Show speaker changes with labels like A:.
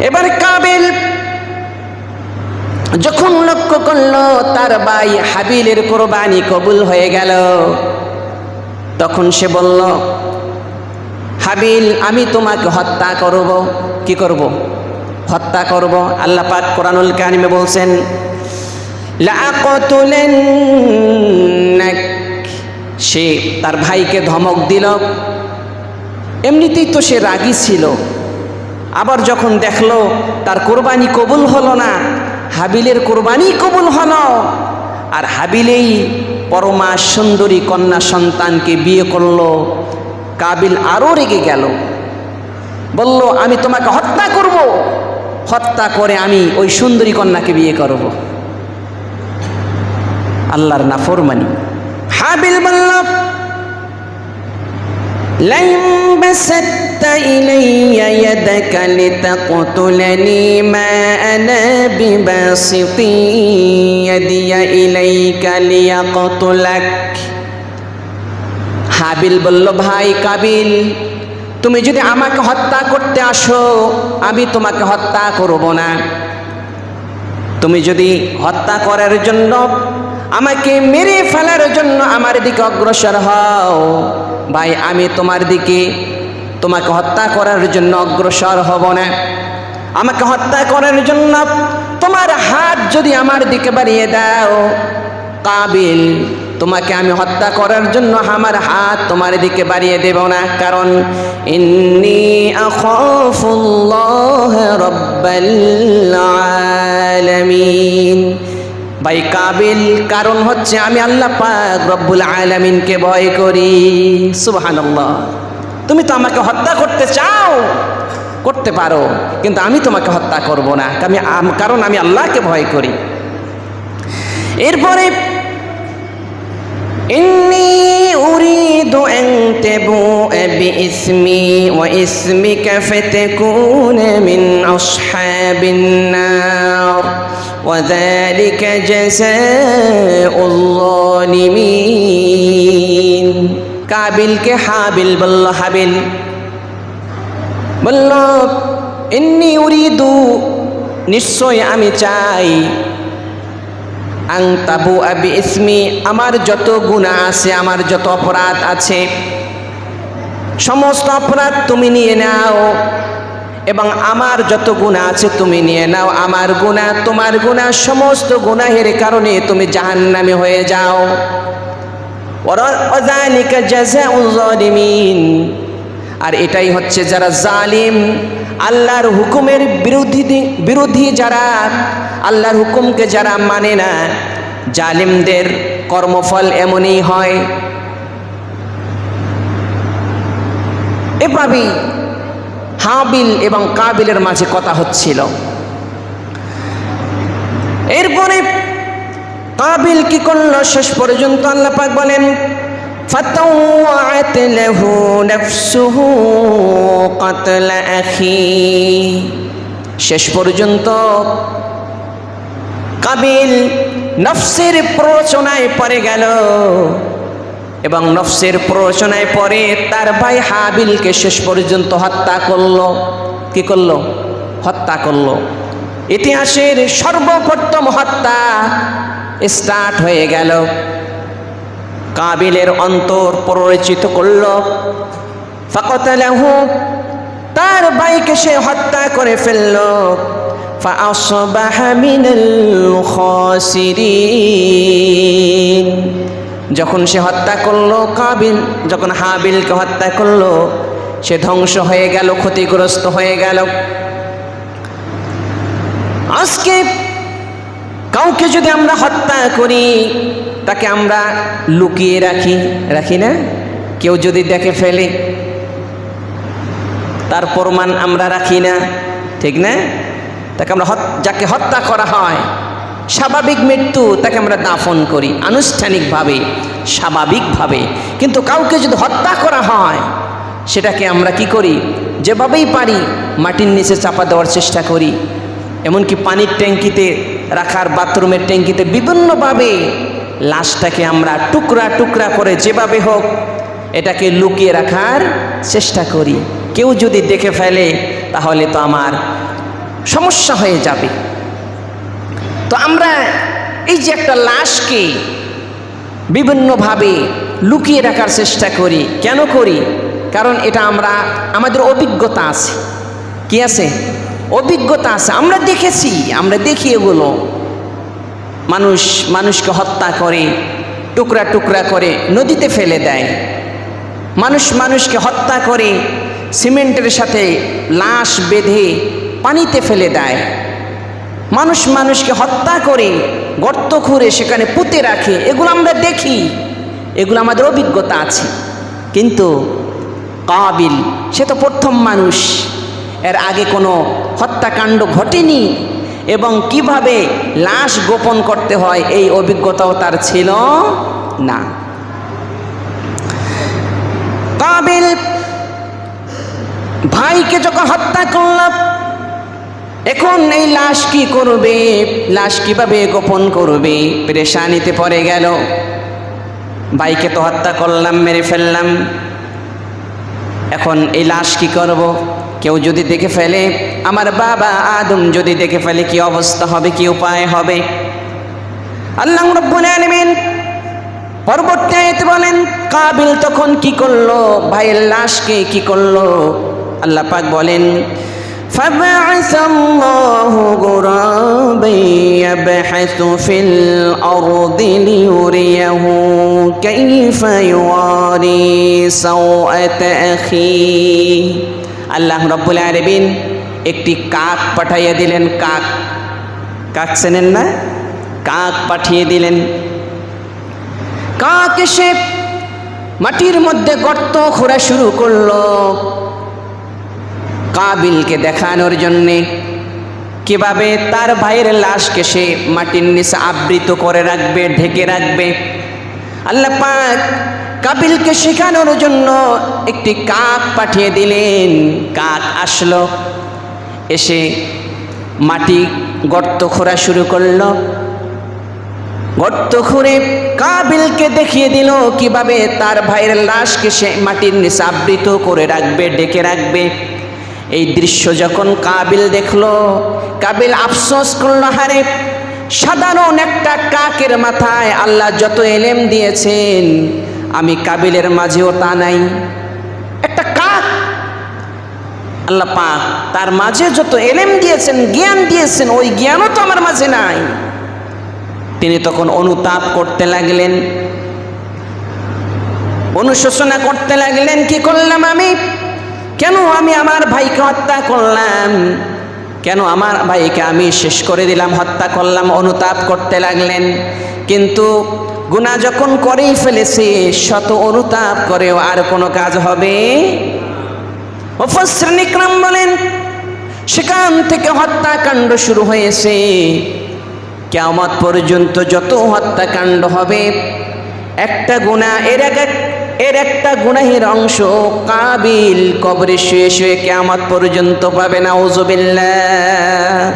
A: এবার কাবিল যখন লক্ষ্য করলো তার ভাই হাবিলের কোরবানি কবুল হয়ে গেল, তখন সে বলল, হাবিল আমি তোমাকে হত্যা করব। কি করব? হত্যা করব। আল্লাহ পাক কোরআনুল কারিমে বলছেন, লাআকতুলান্নাক। সে তার ভাইকে ধমক দিল। এমনিতেই তো সে রাগী ছিল, আবার যখন দেখলো তার কোরবানি কবুল হলো না, হাবিলের কোরবানি কবুল হলো, আর হাবিলেই পরমা সুন্দরী কন্যা সন্তানকে বিয়ে করলো, কাবিল আরো রেগে গেল, বলল আমি তোমাকে হত্যা করব, হত্যা করে আমি ওই সুন্দরী কন্যাকে বিয়ে করব। আল্লাহর নাফরমানি। হাবিল বলল, লাইন বাসাত্তা ইলাইয়া ইয়াদাকা লিতাকতুলানি মা আনা বিবাসিতি ইয়াদিয়া ইলাইকা লিয়াকতুলাক। হাবিল বলল, ভাই কাবিল, তুমি যদি আমাকে হত্যা করতে আসো আমি তোমাকে হত্যা করব না। তুমি যদি হত্যা করার জন্য, আমাকে মেরে ফেলার জন্য আমার দিকে অগ্রসর হও, ভাই আমি তোমাকে হত্যা করার জন্য অগ্রসর হব না। আমাকে হত্যা করার জন্য তোমার হাত যদি আমার দিকে বাড়িয়ে দাও, কাবিল তোমাকে আমি হত্যা করার জন্য আমার হাত তোমার দিকে বাড়িয়ে দেব না, কারণ ইন্নী আখাফুল্লাহ রাব্বাল আলামিন। ভাই কাবিল, কারণ হচ্ছে আমি আল্লাহ পাক রব্বুল আলামিনকে ভয় করি। সুবহানাল্লাহ। তুমি তো আমাকে হত্যা করতে চাও, করতে পারো, কিন্তু আমি তোমাকে হত্যা করব না, কারণ আমি আল্লাহকে ভয় করি। এরপরে إني أريد أن تبوء بإثمي وإثمك فتكون من أصحاب النار وذلك جزاء الظالمين। কাবিল কে হাবিল বলল, হাবিল বলল, ইন্নী উরিদু, নিশ্চয় আমি চাই, আং তাবু আবি ইসমি, আমার যত গুনাহ আছে, আমার যত অপরাধ আছে, সমস্ত অপরাধ তুমি নিয়ে নাও, এবং আমার যত গুনাহ আছে তুমি নিয়ে নাও। আমার গুনাহ, তোমার গুনাহ, সমস্ত গুনাহের কারণে তুমি জাহান্নামী হয়ে যাও। ওয়াযালিকা জাযাউল যালিমিন, আর এটাই হচ্ছে যারা জালিম, আল্লাহর হুকুমের বিরোধী যারা, আল্লাহর হুকুমকে যারা মানে না, জালিমদের কর্মফল এমনই হয়। এভাবেই হাবিল এবং কাবিলের মাঝে কথা হচ্ছিল। এরপরে কাবিল কি করলো শেষ পর্যন্ত আল্লাহ পাক বলেন, ফাতাওয়াত লাহু নাফসুহু কাতলা আখি। শেষ পর্যন্ত কাবিল নফসের প্ররোচনায় পড়ে গেল, এবং নফসের প্ররোচনায় পড়ে তার ভাই হাবিলকে শেষ পর্যন্ত হত্যা করলো। কি করলো? হত্যা করলো। ইতিহাসের সর্বপ্রথম হত্যা স্টার্ট হয়ে গেল। কাবিলের অন্তর প্ররোচিত করল, ফাকাতালাহু, তার ভাইকে সে হত্যা করে ফেলল। ফাআসবাহা মিনাল খাসিরিন, যখন সে হত্যা করলো, কাবিল যখন হাবিলকে হত্যা করলো, সে ধ্বংস হয়ে গেল, ক্ষতিগ্রস্ত হয়ে গেল। আজকে কাউকে যদি আমরা হত্যা করি, তাকে আমরা লুকিয়ে রাখি না? কেউ যদি দেখে ফেলে, তার প্রমাণ আমরা রাখি না, ঠিক না? তাকে আমরা যাকে হত্যা করা হয়, স্বাভাবিক মৃত্যু, তাকে আমরা দাফন করি আনুষ্ঠানিকভাবে, স্বাভাবিকভাবে। কিন্তু কাউকে যদি হত্যা করা হয়, সেটাকে আমরা কি করি? যেভাবেই পারি মাটির নিচে চাপা দেওয়ার চেষ্টা করি। এমনকি পানির ট্যাঙ্কিতে রাখার, বাথরুমের ট্যাঙ্কিতে বিভিন্নভাবে লাশটাকে আমরা টুকরা টুকরা করে যেভাবে হোক এটাকে লুকিয়ে রাখার চেষ্টা করি। কেউ যদি দেখে ফেলে তাহলে তো আমার সমস্যা হয়ে যাবে। তো আমরা এই যে একটা লাশকে বিভিন্নভাবে লুকিয়ে রাখার চেষ্টা করি, কেন করি? কারণ এটা আমাদের অভিজ্ঞতা আছে। কি আছে? অভিজ্ঞতা আছে, আমরা দেখেছি, আমরা দেখি এগুলো। মানুষকে হত্যা করে, টুকরা টুকরা করে নদীতে ফেলে দেয়। মানুষকে হত্যা করে সিমেন্টের সাথে লাশ বেঁধে পানিতে ফেলে দেয়। মানুষকে হত্যা করে গর্ত খুঁড়ে সেখানে পুঁতে রাখে। এগুলো আমরা দেখি, এগুলো আমাদের অভিজ্ঞতা আছে। কিন্তু কাবিল সে তো প্রথম মানুষ, এর আগে কোনো হত্যাকাণ্ড ঘটেনি এবং কিভাবে লাশ গোপন করতে হয় এই অভিজ্ঞতাও তার ছিল না। কাবিল ভাইকে যখন হত্যা করল, এখন এই লাশ কি করবে, লাশ কিভাবে গোপন করবে, পেরেশানিতে পড়ে গেল। ভাইকে তো হত্যা করলাম, মেরে ফেললাম, এখন এই লাশ কি করব? কেউ যদি দেখে ফেলে, আমার বাবা আদম যদি দেখে ফেলে, কি অবস্থা হবে, কি উপায় হবে? আল্লাহ রাব্বুল আলামিন পরবর্তী আয়াতে বলেন, কাবিল তখন কি করলো, ভাইয়ের লাশকে কি করলো? আল্লাহ পাক বলেন, فبعث الله غرابا يبحث في الأرض ليريه كيف يواري سوءة أخيه। আল্লাহ রাব্বুল আলামিন একটি কাক পাঠিয়ে দিলেন। কাক চেনেন না? কাক পাঠিয়ে দিলেন। কাক এসে মাটির মধ্যে গর্ত খোঁড়া শুরু করলো কাবিলকে দেখানোর জন্যে কিভাবে তার ভাইয়ের লাশকে সে মাটির নিচে আবৃত করে রাখবে, ঢেকে রাখবে। আল্লাহ পাক কাবিলকে শেখানোর জন্য একটি কাক পাঠিয়ে দিলেন। কাক আসলো, এসে মাটি গর্ত খোঁড়া শুরু করলো। গর্ত খুঁড়ে কাবিলকে দেখিয়ে দিল কিভাবে তার ভাইয়ের লাশকে সে মাটির নিচে আবৃত করে রাখবে, ডেকে রাখবে। এই দৃশ্য যখন কাবিল দেখলো, কাবিল আফসোস করলো, হারে সাধারণ একটা কাকের মাথায় আল্লাহ যত এলেম দিয়েছেন, আমি কাবিলের মাঝেও তা নাই। একটা কাক, আল্লাহ পাক তার মাঝে যত এলেম দিয়েছেন, জ্ঞান দিয়েছেন, ওই জ্ঞানও তো আমার মাঝে নাই। তিনি তখন অনুতাপ করতে লাগলেন, অনুশোচনা করতে লাগলেন, কি করলাম আমি? কেন আমি আমার ভাইকে হত্যা করলাম? কেন আমার ভাইকে আমি শেষ করে দিলাম, হত্যা করলাম? অনুতাপ করতে লাগলেন। কিন্তু গুনাহ যখন করেই ফেলেছে, শত অনুতাপ করেও আর কোনো কাজ হবে? মুফাসসিরিন ইকরাম বলেন, সেখান থেকে হত্যাকাণ্ড শুরু হয়েছে। কিয়ামত পর্যন্ত যত হত্যাকাণ্ড হবে, একটা গুনাহ এর একটা গুনাহের অংশ কাবিল কবরে শুয়ে শুয়ে কিয়ামত পর্যন্ত পাবে। নাউযুবিল্লাহ।